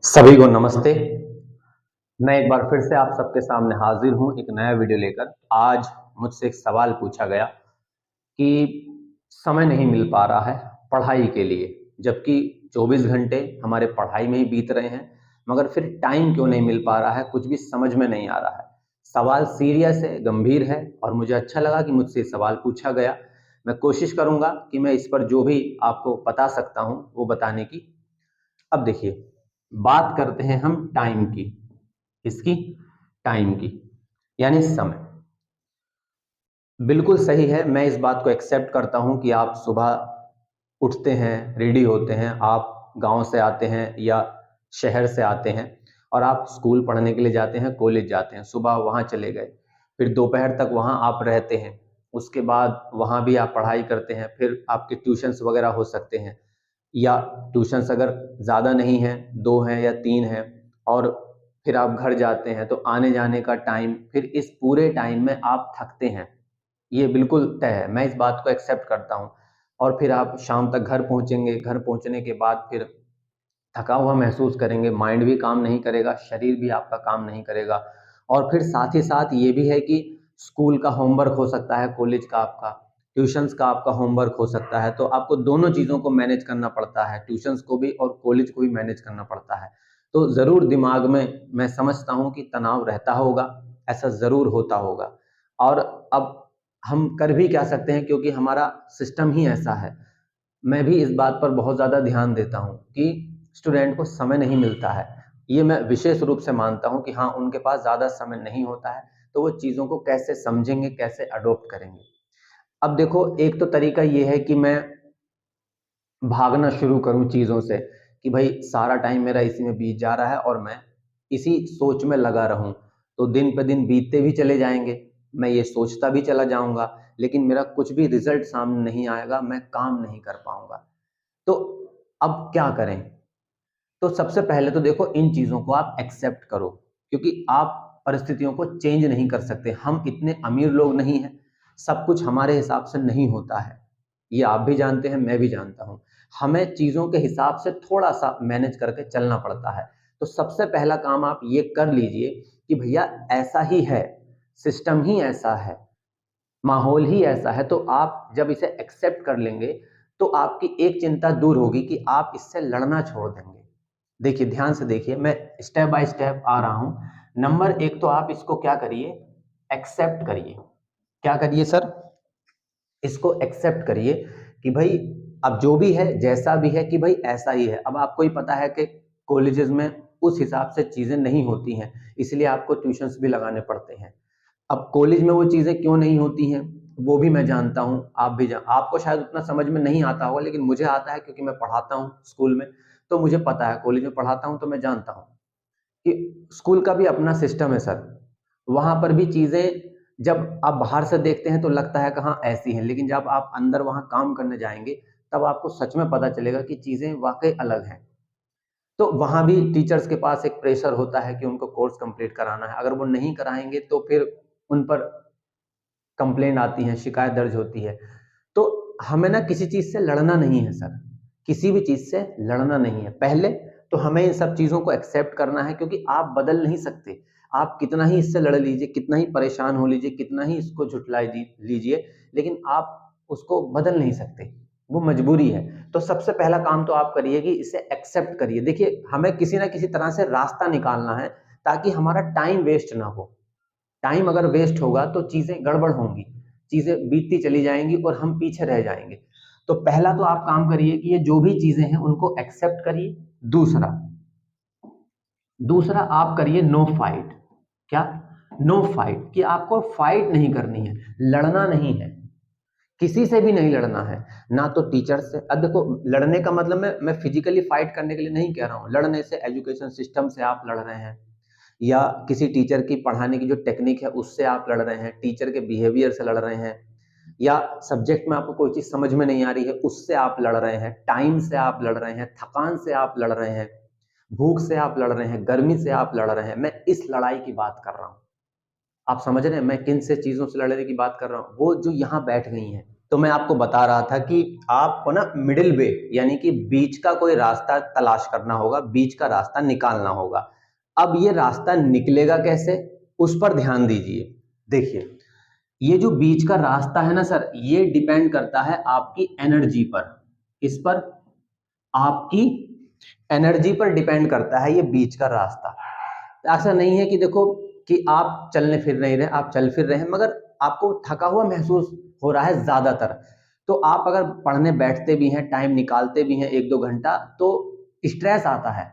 सभी को नमस्ते। मैं एक बार फिर से आप सबके सामने हाजिर हूं एक नया वीडियो लेकर। आज मुझसे एक सवाल पूछा गया कि समय नहीं मिल पा रहा है पढ़ाई के लिए, जबकि 24 घंटे हमारे पढ़ाई में ही बीत रहे हैं, मगर फिर टाइम क्यों नहीं मिल पा रहा है, कुछ भी समझ में नहीं आ रहा है। सवाल सीरियस है, गंभीर है और मुझे अच्छा लगा कि मुझसे सवाल पूछा गया। मैं कोशिश करूंगा कि मैं इस पर जो भी आपको बता सकता हूं वो बताने की। अब देखिए, बात करते हैं हम टाइम की। इसकी टाइम की यानी समय। बिल्कुल सही है, मैं इस बात को एक्सेप्ट करता हूं कि आप सुबह उठते हैं, रेडी होते हैं, आप गांव से आते हैं या शहर से आते हैं और आप स्कूल पढ़ने के लिए जाते हैं, कॉलेज जाते हैं। सुबह वहां चले गए, फिर दोपहर तक वहां आप रहते हैं, उसके बाद वहां भी आप पढ़ाई करते हैं, फिर आपके ट्यूशन्स वगैरह हो सकते हैं, या ट्यूशन्स अगर ज़्यादा नहीं हैं, 2 हैं या 3 हैं, और फिर आप घर जाते हैं तो आने जाने का टाइम, फिर इस पूरे टाइम में आप थकते हैं। ये बिल्कुल तय है, मैं इस बात को एक्सेप्ट करता हूँ। और फिर आप शाम तक घर पहुँचेंगे, घर पहुँचने के बाद फिर थका हुआ महसूस करेंगे, माइंड भी काम नहीं करेगा, शरीर भी आपका काम नहीं करेगा। और फिर साथ ही साथ ये भी है कि स्कूल का होमवर्क हो सकता है, कॉलेज का आपका, ट्यूशन्स का आपका होमवर्क हो सकता है, तो आपको दोनों चीज़ों को मैनेज करना पड़ता है, ट्यूशन्स को भी और कॉलेज को भी मैनेज करना पड़ता है। तो ज़रूर दिमाग में मैं समझता हूँ कि तनाव रहता होगा, ऐसा ज़रूर होता होगा। और अब हम कर भी क्या सकते हैं, क्योंकि हमारा सिस्टम ही ऐसा है। मैं भी इस बात पर बहुत ज़्यादा ध्यान देता हूँ कि स्टूडेंट को समय नहीं मिलता है। ये मैं विशेष रूप से मानता हूँ कि हाँ, उनके पास ज़्यादा समय नहीं होता है, तो वो चीज़ों को कैसे समझेंगे, कैसे अडॉप्ट करेंगे। अब देखो, एक तो तरीका ये है कि मैं भागना शुरू करूँ चीज़ों से, कि भाई सारा टाइम मेरा इसी में बीत जा रहा है और मैं इसी सोच में लगा रहूँ। तो दिन पे दिन बीतते भी चले जाएँगे, मैं ये सोचता भी चला जाऊँगा, लेकिन मेरा कुछ भी रिज़ल्ट सामने नहीं आएगा, मैं काम नहीं कर पाऊँगा। तो अब क्या करें? तो सबसे पहले तो देखो, इन चीज़ों को आप एक्सेप्ट करो, क्योंकि आप परिस्थितियों को चेंज नहीं कर सकते। हम इतने अमीर लोग नहीं हैं, सब कुछ हमारे हिसाब से नहीं होता है। ये आप भी जानते हैं, मैं भी जानता हूँ। हमें चीज़ों के हिसाब से थोड़ा-सा मैनेज करके चलना पड़ता है। तो सबसे पहला काम आप ये कर लीजिए कि भैया ऐसा ही है, सिस्टम ही ऐसा है, माहौल ही ऐसा है, तो आप जब इसे एक्सेप्ट कर लेंगे, तो आपकी एक चिंता दूर होगी कि आप इससे लड़ना छोड़ देंगे। देखिए, ध्यान से देखिए, मैं स्टेप बाय स्टेप आ रहा हूँ। नंबर 1 तो आप इसको क्या करिए, एक्सेप्ट करिए। क्या करिए सर? इसको एक्सेप्ट करिए कि भाई अब जो भी है, जैसा भी है, कि भाई ऐसा ही है। अब आपको ही पता है कि कॉलेजेस में उस हिसाब से चीज़ें नहीं होती हैं, इसलिए आपको ट्यूशन्स भी लगाने पड़ते हैं। अब कॉलेज में वो चीज़ें क्यों नहीं होती हैं, वो भी मैं जानता हूँ, आप भी आपको शायद उतना समझ में नहीं आता होगा, लेकिन मुझे आता है, क्योंकि मैं पढ़ाता हूँ स्कूल में, तो मुझे पता है, कॉलेज में पढ़ाता हूँ तो मैं जानता हूँ कि स्कूल का भी अपना सिस्टम है सर। वहाँ पर भी चीज़ें जब आप बाहर से देखते हैं तो लगता है कि हाँ, ऐसी हैं, लेकिन जब आप अंदर वहाँ काम करने जाएँगे, तब आपको सच में पता चलेगा कि चीज़ें वाक़ई अलग हैं। तो वहाँ भी टीचर्स के पास एक प्रेशर होता है कि उनको कोर्स कंप्लीट कराना है। अगर वो नहीं कराएँगे तो फिर उन पर कंप्लेंट आती है, शिकायत दर्ज होती है। तो हमें ना किसी चीज़ से लड़ना नहीं है सर, किसी भी चीज़ से लड़ना नहीं है। पहले तो हमें इन सब चीज़ों को एक्सेप्ट करना है, क्योंकि आप बदल नहीं सकते। आप कितना ही इससे लड़ लीजिए, कितना ही परेशान हो लीजिए, कितना ही इसको झुठला लीजिए, लेकिन आप उसको बदल नहीं सकते, वो मजबूरी है। तो सबसे पहला काम तो आप करिए कि इसे एक्सेप्ट करिए। देखिए, हमें किसी न किसी तरह से रास्ता निकालना है, ताकि हमारा टाइम वेस्ट ना हो। टाइम अगर वेस्ट होगा तो चीज़ें गड़बड़ होंगी, चीज़ें बीतती चली जाएँगी और हम पीछे रह जाएँगे। तो पहला तो आप काम करिए कि ये जो भी चीज़ें हैं उनको एक्सेप्ट करिए। दूसरा दूसरा आप करिए नो फाइट। क्या? नो फाइट, कि आपको फाइट नहीं करनी है, लड़ना नहीं है, किसी से भी नहीं लड़ना है, ना तो टीचर से। अब देखो, लड़ने का मतलब मैं फिजिकली फाइट करने के लिए नहीं कह रहा हूँ। लड़ने से एजुकेशन सिस्टम से आप लड़ रहे हैं, या किसी टीचर की पढ़ाने की जो टेक्निक है उससे आप लड़ रहे हैं, टीचर के बिहेवियर से लड़ रहे हैं, या सब्जेक्ट में आपको कोई चीज़ समझ में नहीं आ रही है उससे आप लड़ रहे हैं, टाइम से आप लड़ रहे हैं, थकान से आप लड़ रहे हैं, भूख से आप लड़ रहे हैं, गर्मी से आप लड़ रहे हैं। मैं इस लड़ाई की बात कर रहा हूँ। आप समझ रहे हैं मैं किन से चीज़ों से लड़ने की बात कर रहा हूँ? वो जो यहाँ बैठ गई हैं। तो मैं आपको बता रहा था कि आपको ना मिडिल वे यानी कि बीच का कोई रास्ता तलाश करना होगा, बीच का रास्ता निकालना होगा। अब ये रास्ता निकलेगा कैसे, उस पर ध्यान दीजिए। देखिए, ये जो बीच का रास्ता है ना सर, ये डिपेंड करता है आपकी एनर्जी पर। इस पर आपकी एनर्जी पर डिपेंड करता है ये बीच का रास्ता। ऐसा नहीं है कि देखो कि आप चलने फिर नहीं रहे, आप चल फिर रहे हैं मगर आपको थका हुआ महसूस हो रहा है ज्यादातर, तो आप अगर पढ़ने बैठते भी हैं, टाइम निकालते भी हैं 1-2 घंटा, तो स्ट्रेस आता है,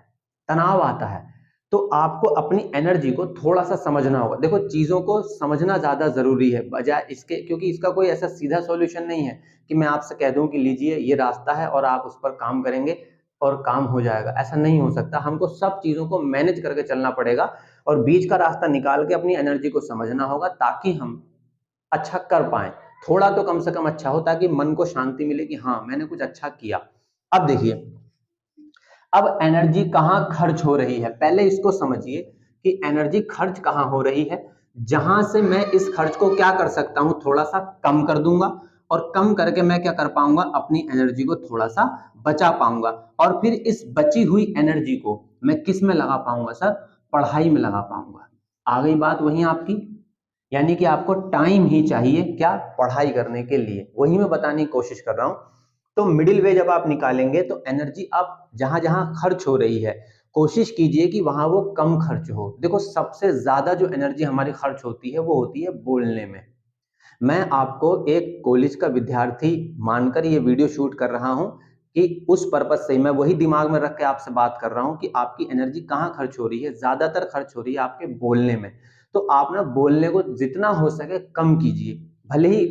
तनाव आता है। तो आपको अपनी एनर्जी को थोड़ा सा समझना होगा। देखो, चीजों को समझना ज्यादा जरूरी है बजाय इसके, क्योंकि इसका कोई ऐसा सीधा सॉल्यूशन नहीं है कि मैं आपसे कह दूं कि लीजिए ये रास्ता है और आप उस पर काम करेंगे और काम हो जाएगा। ऐसा नहीं हो सकता, हमको सब चीजों को मैनेज करके चलना पड़ेगा और बीच का रास्ता निकाल के अपनी एनर्जी को समझना होगा ताकि हम अच्छा कर पाए। थोड़ा तो कम से कम अच्छा हो, ताकि मन को शांति मिले कि हाँ मैंने कुछ अच्छा किया। अब देखिए, अब एनर्जी कहाँ खर्च हो रही है, पहले इसको समझिए कि एनर्जी खर्च कहाँ हो रही है। जहां से मैं इस खर्च को क्या कर सकता हूं, थोड़ा सा कम कर दूंगा, और कम करके मैं क्या कर पाऊंगा, अपनी एनर्जी को थोड़ा सा बचा पाऊंगा। और फिर इस बची हुई एनर्जी को मैं किस में लगा पाऊंगा सर, पढ़ाई में लगा पाऊंगा। आ गई बात वहीं आपकी, यानी कि आपको टाइम ही चाहिए क्या, पढ़ाई करने के लिए, वही मैं बताने की कोशिश कर रहा हूं। तो मिडिल वे जब आप निकालेंगे तो एनर्जी आप जहां जहां खर्च हो रही है, कोशिश कीजिए कि वहां वो कम खर्च हो। देखो, सबसे ज्यादा जो एनर्जी हमारी खर्च होती है वो होती है बोलने में। मैं आपको एक कॉलेज का विद्यार्थी मानकर ये वीडियो शूट कर रहा हूं कि उस पर्पज से मैं वही दिमाग में रख के आपसे बात कर रहा हूं कि आपकी एनर्जी कहाँ खर्च हो रही है, ज्यादातर खर्च हो रही है आपके बोलने में। तो आप ना बोलने को जितना हो सके कम कीजिए। भले ही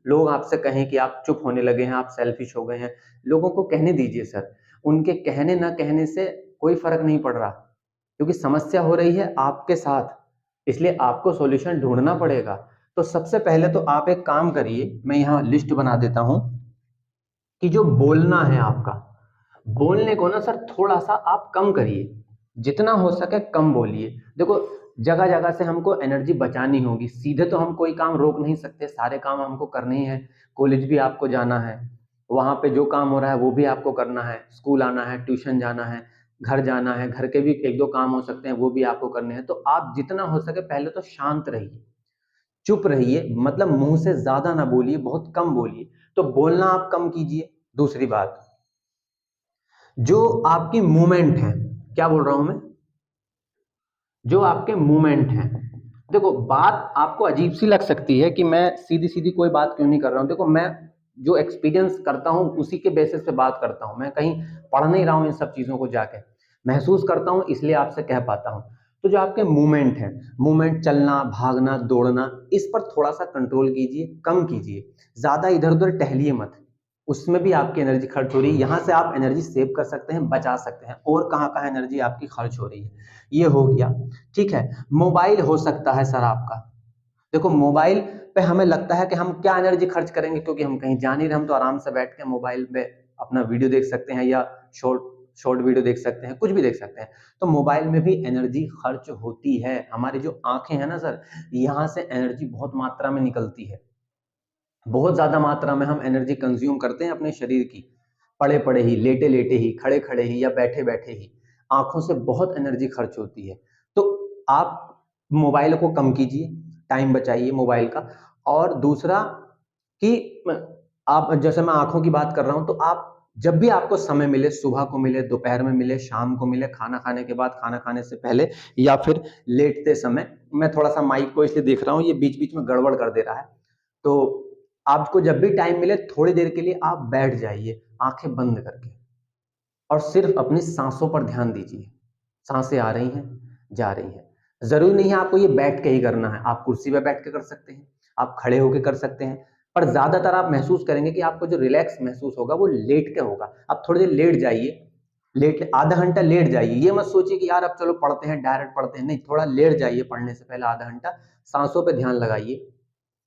लोग आपसे कहें कि आप चुप होने लगे हैं, आप सेल्फिश हो गए हैं, लोगों को कहने दीजिए सर। उनके कहने ना कहने से कोई फर्क नहीं पड़ रहा, क्योंकि समस्या हो रही है आपके साथ, इसलिए आपको सॉल्यूशन ढूंढना पड़ेगा। तो सबसे पहले तो आप एक काम करिए, मैं यहाँ लिस्ट बना देता हूं कि जो बोलना है आपका, बोलने को ना सर थोड़ा सा आप कम करिए, जितना हो सके कम बोलिए। देखो, जगह जगह से हमको एनर्जी बचानी होगी, सीधे तो हम कोई काम रोक नहीं सकते, सारे काम हमको करने ही है। कॉलेज भी आपको जाना है, वहां पे जो काम हो रहा है वो भी आपको करना है, स्कूल आना है, ट्यूशन जाना है, घर जाना है, घर के भी 1-2 काम हो सकते हैं वो भी आपको करने हैं। तो आप जितना हो सके पहले तो शांत रहिए, चुप रहिए, मतलब मुंह से ज्यादा ना बोलिए, बहुत कम बोलिए। तो बोलना आप कम कीजिए। दूसरी बात, जो आपकी मूवमेंट है, क्या बोल रहा हूं मैं, जो आपके मूवमेंट हैं। देखो, बात आपको अजीब सी लग सकती है कि मैं सीधी सीधी कोई बात क्यों नहीं कर रहा हूं। देखो, मैं जो एक्सपीरियंस करता हूं उसी के बेसिस पे बात करता हूं, मैं कहीं पढ़ नहीं रहा हूं, इन सब चीजों को जाके महसूस करता हूं, इसलिए आपसे कह पाता हूं। तो जो आपके मूवमेंट है, मूवमेंट, चलना, भागना, दौड़ना, इस पर थोड़ा सा कंट्रोल कीजिए, कम कीजिए। ज्यादा इधर उधर टहलिए मत, उसमें भी आपकी एनर्जी खर्च हो रही है। यहाँ से आप एनर्जी सेव कर सकते हैं, बचा सकते हैं। और कहाँ कहाँ एनर्जी आपकी खर्च हो रही है, ये हो गया। ठीक है, मोबाइल हो सकता है सर आपका। देखो, मोबाइल पे हमें लगता है कि हम क्या एनर्जी खर्च करेंगे, क्योंकि हम कहीं जा नहीं रहे, हम तो आराम से बैठ के मोबाइल पे अपना वीडियो देख सकते हैं या शॉर्ट शॉर्ट वीडियो देख सकते हैं, कुछ भी देख सकते हैं। तो मोबाइल में भी एनर्जी खर्च होती है। हमारी जो आंखें हैं ना सर, यहाँ से एनर्जी बहुत मात्रा में निकलती है, बहुत ज्यादा मात्रा में हम एनर्जी कंज्यूम करते हैं अपने शरीर की, पड़े पड़े ही, लेटे लेटे ही, खड़े खड़े ही या बैठे बैठे ही, आंखों से बहुत एनर्जी खर्च होती है। तो आप मोबाइल को कम कीजिए, टाइम बचाइए मोबाइल का। और दूसरा कि आप, जैसे मैं आंखों की बात कर रहा हूं, तो आप जब भी आपको समय मिले, सुबह को मिले, दोपहर में मिले, शाम को मिले, खाना खाने के बाद, खाना खाने से पहले, या फिर लेटते समय, मैं थोड़ा सा माइक को इसलिए देख रहा हूं, ये बीच बीच में गड़बड़ कर दे रहा है। तो आपको जब भी टाइम मिले, थोड़ी देर के लिए आप बैठ जाइए आंखें बंद करके, और सिर्फ अपनी सांसों पर ध्यान दीजिए। सांसें आ रही हैं, जा रही हैं। जरूरी नहीं है आपको ये बैठ के ही करना है, आप कुर्सी पे बैठ के कर सकते हैं, आप खड़े होके कर सकते हैं। पर ज्यादातर आप महसूस करेंगे कि आपको जो रिलैक्स महसूस होगा वो लेट के होगा। आप थोड़ी देर लेट जाइए, लेट, आधा घंटा लेट जाइए। ये मत सोचिए कि यार अब चलो पढ़ते हैं, डायरेक्ट पढ़ते हैं, नहीं, थोड़ा लेट जाइए पढ़ने से पहले आधा घंटा, सांसों पे ध्यान लगाइए,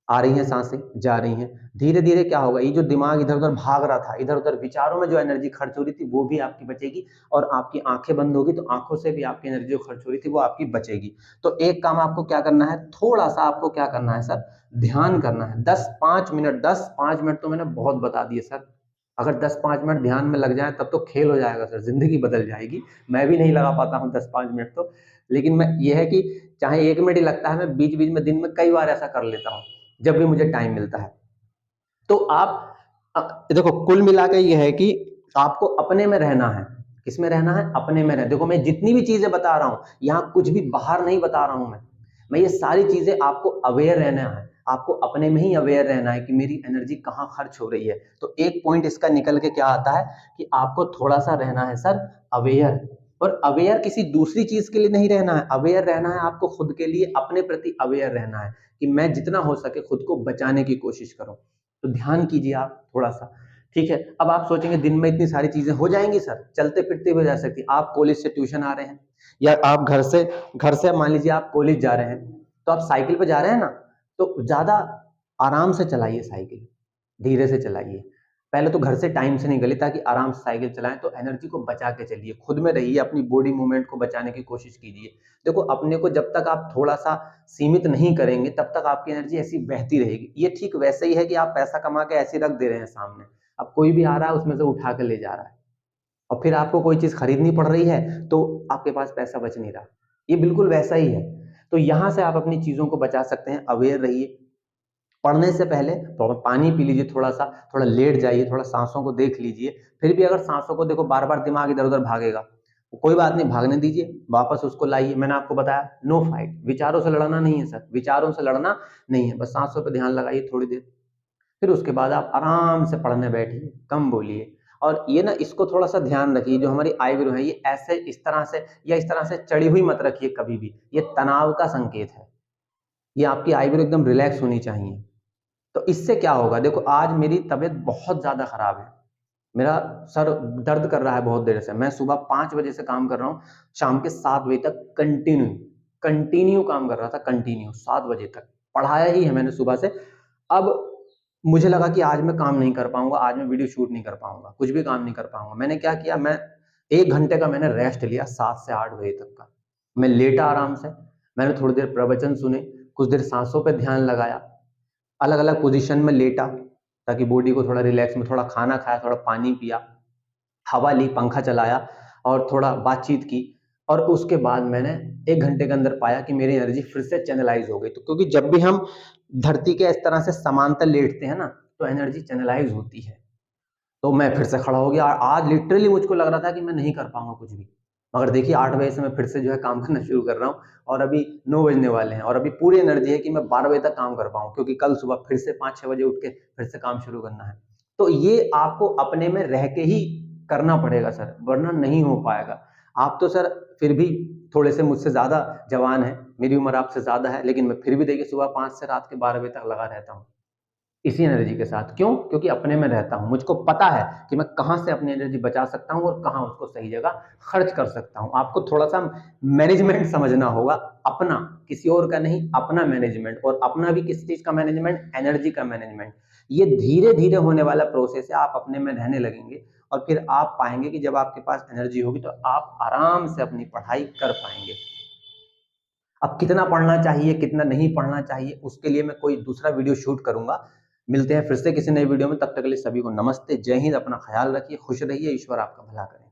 आ रही हैं सांसें, जा रही हैं, धीरे धीरे क्या होगा, ये जो दिमाग इधर उधर भाग रहा था, इधर उधर विचारों में जो एनर्जी खर्च हो रही थी वो भी आपकी बचेगी, और आपकी आंखें बंद होगी तो आंखों से भी आपकी एनर्जी जो खर्च हो रही थी वो आपकी बचेगी। तो एक काम आपको क्या करना है, थोड़ा सा आपको क्या करना है सर, ध्यान करना है। 10-5 मिनट, 10-5 मिनट तो मैंने बहुत बता दिए सर। अगर 10-5 मिनट ध्यान में लग जाए तब तो खेल हो जाएगा सर, जिंदगी बदल जाएगी। मैं भी नहीं लगा पाता हूँ 10-5 मिनट तो, लेकिन मैं ये है कि चाहे 1 मिनट ही लगता है, मैं बीच बीच में दिन में कई बार ऐसा कर लेता हूँ जब भी मुझे टाइम मिलता है। तो आप देखो कुल मिला के ये है कि आपको अपने में रहना है। किसमें रहना है, अपने में रहना। देखो मैं जितनी भी चीजें बता रहा हूं, यहाँ कुछ भी बाहर नहीं बता रहा हूं मैं ये सारी चीजें आपको अवेयर रहना है, आपको अपने में ही अवेयर रहना है कि मेरी एनर्जी कहाँ खर्च हो रही है। तो एक पॉइंट इसका निकल के क्या आता है कि आपको थोड़ा सा रहना है सर अवेयर। और अवेयर किसी दूसरी चीज के लिए नहीं रहना है, अवेयर रहना है आपको खुद के लिए, अपने प्रति अवेयर रहना है कि मैं जितना हो सके खुद को बचाने की कोशिश करूं। तो ध्यान कीजिए आप थोड़ा सा, ठीक है। अब आप सोचेंगे दिन में इतनी सारी चीजें हो जाएंगी सर, चलते फिरते भी हो जा सकती। आप कॉलेज से ट्यूशन आ रहे हैं, या आप घर से मान लीजिए आप कॉलेज जा रहे हैं, तो आप साइकिल पे जा रहे हैं ना, तो ज्यादा आराम से चलाइए साइकिल, धीरे से चलाइए। पहले तो घर से टाइम से निकलिए ताकि आराम से साइकिल चलाएं। तो एनर्जी को बचा के चलिए, खुद में रहिए, अपनी बॉडी मूवमेंट को बचाने की कोशिश कीजिए। देखो अपने को जब तक आप थोड़ा सा सीमित नहीं करेंगे तब तक आपकी एनर्जी ऐसी बहती रहेगी। ये ठीक वैसे ही है कि आप पैसा कमा के ऐसे रख दे रहे हैं सामने, अब कोई भी आ रहा है उसमें से उठा के ले जा रहा है, और फिर आपको कोई चीज खरीदनी पड़ रही है तो आपके पास पैसा बच नहीं रहा। ये बिल्कुल वैसा ही है। तो यहां से आप अपनी चीजों को बचा सकते हैं, अवेयर रहिए। पढ़ने से पहले तो पानी पी लीजिए, थोड़ा सा, थोड़ा लेट जाइए, थोड़ा सांसों को देख लीजिए। फिर भी अगर सांसों को देखो बार बार दिमाग इधर उधर भागेगा, कोई बात नहीं, भागने दीजिए, वापस उसको लाइए। मैंने आपको बताया नो फाइट, विचारों से लड़ना नहीं है सर, विचारों से लड़ना नहीं है, बस सांसों पर ध्यान लगाइए थोड़ी देर। फिर उसके बाद आप आराम से पढ़ने बैठिए, कम बोलिए। और ये ना, इसको थोड़ा सा ध्यान रखिए, जो हमारी आईब्रो है ये ऐसे इस तरह से या इस तरह से चढ़ी हुई मत रखिए कभी भी, ये तनाव का संकेत है। ये आपकी आईब्रो एकदम रिलैक्स होनी चाहिए। तो इससे क्या होगा, देखो आज मेरी तबीयत बहुत ज्यादा खराब है, मेरा सर दर्द कर रहा है बहुत देर से। मैं सुबह 5 बजे से काम कर रहा हूँ, शाम के 7 बजे तक कंटिन्यू कंटिन्यू काम कर रहा था, कंटिन्यू 7 बजे तक पढ़ाया ही है मैंने सुबह से। अब मुझे लगा कि आज मैं काम नहीं कर पाऊंगा, आज मैं वीडियो शूट नहीं कर पाऊंगा, कुछ भी काम नहीं कर पाऊंगा। मैंने क्या किया, मैं 1 घंटे का मैंने रेस्ट लिया, 7 से 8 बजे तक का। मैं लेटा आराम से, मैंने थोड़ी देर प्रवचन सुने, कुछ देर सांसों पर ध्यान लगाया, अलग अलग पोजीशन में लेटा ताकि बॉडी को थोड़ा रिलैक्स में, थोड़ा खाना खाया, थोड़ा पानी पिया, हवा ली, पंखा चलाया और थोड़ा बातचीत की। और उसके बाद मैंने 1 घंटे के अंदर पाया कि मेरी एनर्जी फिर से चैनलाइज हो गई। तो क्योंकि जब भी हम धरती के इस तरह से समांतर लेटते हैं ना, तो एनर्जी चैनलाइज होती है। तो मैं फिर से खड़ा हो गया। आज लिटरली मुझको लग रहा था कि मैं नहीं कर पाऊंगा कुछ भी, मगर देखिए 8 बजे से मैं फिर से जो है काम करना शुरू कर रहा हूँ, और अभी 9 बजने वाले हैं, और अभी पूरी एनर्जी है कि मैं 12 बजे तक काम कर पाऊँ, क्योंकि कल सुबह फिर से 5-6 बजे उठ के फिर से काम शुरू करना है। तो ये आपको अपने में रह के ही करना पड़ेगा सर, वरना नहीं हो पाएगा। आप तो सर फिर भी थोड़े से मुझसे ज्यादा जवान है, मेरी उम्र आपसे ज्यादा है, लेकिन मैं फिर भी देखिए सुबह 5 से रात के 12 बजे तक लगा रहता हूँ इसी एनर्जी के साथ। क्यों? क्योंकि अपने में रहता हूं, मुझको पता है कि मैं कहां से अपनी एनर्जी बचा सकता हूं और कहां उसको सही जगह खर्च कर सकता हूं। आपको थोड़ा सा मैनेजमेंट समझना होगा अपना, किसी और का नहीं, अपना मैनेजमेंट। और अपना भी किस चीज का मैनेजमेंट, एनर्जी का मैनेजमेंट। ये धीरे धीरे होने वाला प्रोसेस है, आप अपने में रहने लगेंगे और फिर आप पाएंगे कि जब आपके पास एनर्जी होगी तो आप आराम से अपनी पढ़ाई कर पाएंगे। अब कितना पढ़ना चाहिए, कितना नहीं पढ़ना चाहिए, उसके लिए मैं कोई दूसरा वीडियो शूट करूंगा। मिलते हैं फिर से किसी नए वीडियो में, तब तक के लिए सभी को नमस्ते, जय हिंद। अपना ख्याल रखिए, खुश रहिए, ईश्वर आपका भला करे।